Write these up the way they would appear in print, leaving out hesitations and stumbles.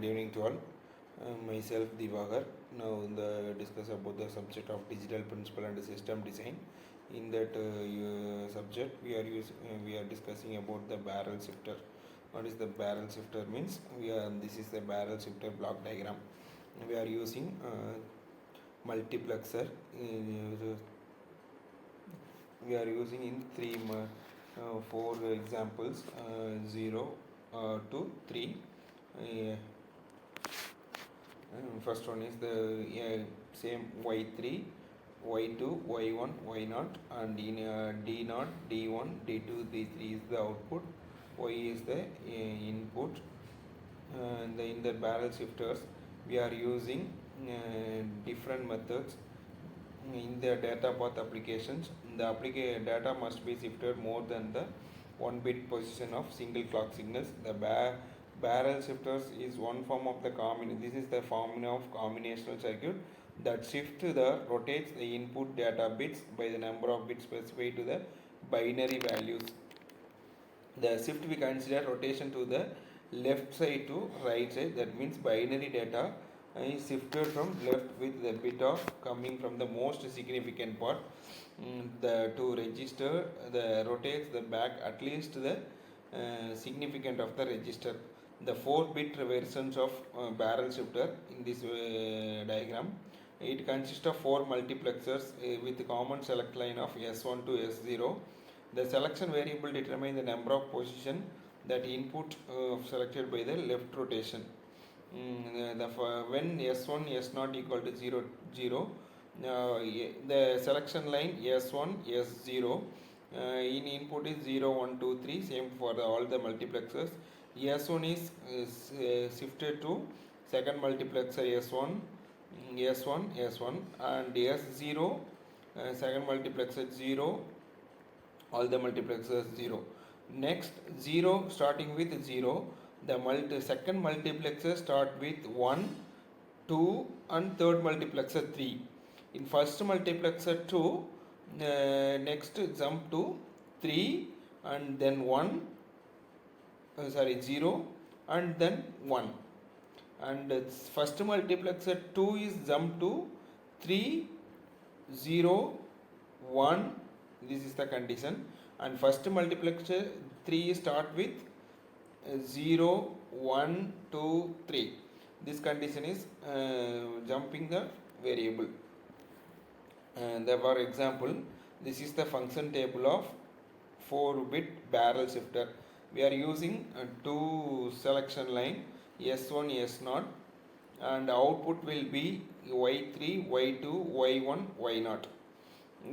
Good evening to all. Myself Dhivagar. Now discuss about the subject of digital principle and system design. In that subject, we are discussing about the barrel shifter. What is the barrel shifter means? This is the barrel shifter block diagram. We are using multiplexer. We are using in four examples, 0 to 3. First one is the same y3, y2, y1, y0, and in d0, d1, d2, d3 is the output, y is the input. And in the barrel shifters, we are using different methods. In the data path applications, the data must be shifted more than the 1 bit position of single clock signals. The barrel shifters is one form of the this is the form of combinational circuit that rotates the input data bits by the number of bits specified to the binary values. The shift we consider rotation to the left side to right side. That means binary data is shifted from left with the bit of coming from the most significant part. To register the rotates the back at least the significant of the register. The 4-bit versions of barrel shifter in this diagram. It consists of 4 multiplexers with common select line of S1 to S0. The selection variable determines the number of position that input selected by the left rotation. When S1 S0 equal to 0 0, the selection line S1 S0 in input is 0 1 2 3, same for all the multiplexers. S1 is shifted to second multiplexer S1 S1 and S0 second multiplexer 0, all the multiplexers 0. Next 0 starting with 0, the second multiplexer start with 1, 2 and third multiplexer 3. In first multiplexer 2, next jump to 3 and then 1, 0 and then 1. And first multiplexer 2 is jump to 3, 0, 1. This is the condition. And first multiplexer 3 start with 0, 1, 2, 3. This condition is jumping the variable. And for example, this is the function table of 4-bit barrel shifter. We are using two selection line S1, S0, and output will be Y3, Y2, Y1, Y0.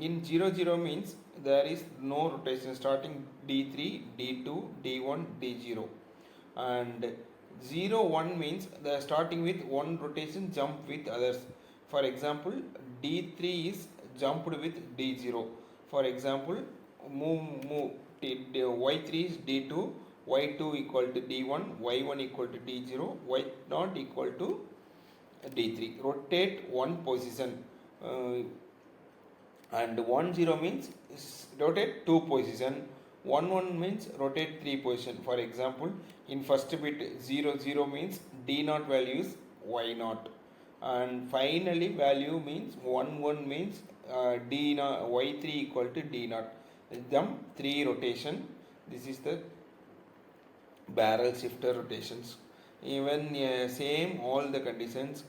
In 0, 0 means there is no rotation starting D3, D2, D1, D0. And 0, 1 means the starting with one rotation jump with others. For example, D3 is jumped with D0. For example, move Y3 is D2, Y2 equal to D1, Y1 equal to D0, Y0 equal to D3. Rotate one position. And 1 0 means rotate 2 position. 1 1 means rotate 3 position. For example, in first bit 0 0 means D0 value is Y0. And finally value means 1 1 means D0, Y3 equal to D0. Jump 3 rotation. This is the barrel shifter rotations. Even same all the conditions.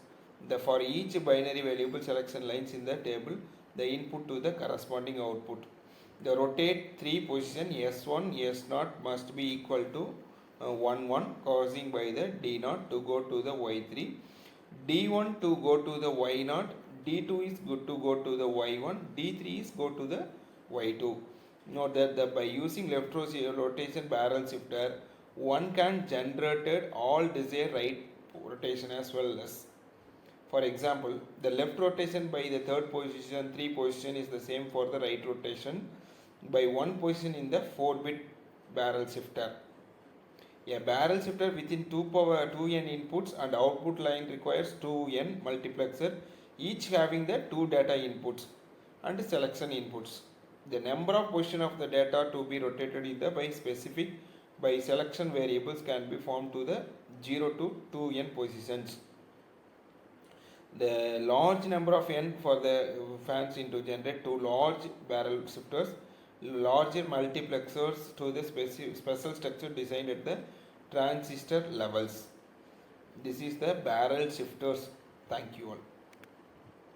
For each binary variable selection lines in the table, the input to the corresponding output. The rotate 3 position S1 S0 must be equal to 1 1, causing by the D0 to go to the Y3, D1 to go to the Y0, D2 is good to go to the Y1, D3 is go to the Y2. Note that by using left rotation barrel shifter, one can generate all desired right rotation as well as. For example, the left rotation by the third position, 3 position is the same for the right rotation by 1 position in the 4-bit barrel shifter. A barrel shifter within 2n inputs and output line requires 2n multiplexer, each having the 2 data inputs and selection inputs. The number of position of the data to be rotated by selection variables can be formed to the 0 to 2n positions. The large number of n for the fans into generate two large barrel shifters, larger multiplexers to the special structure designed at the transistor levels. This is the barrel shifters. Thank you all.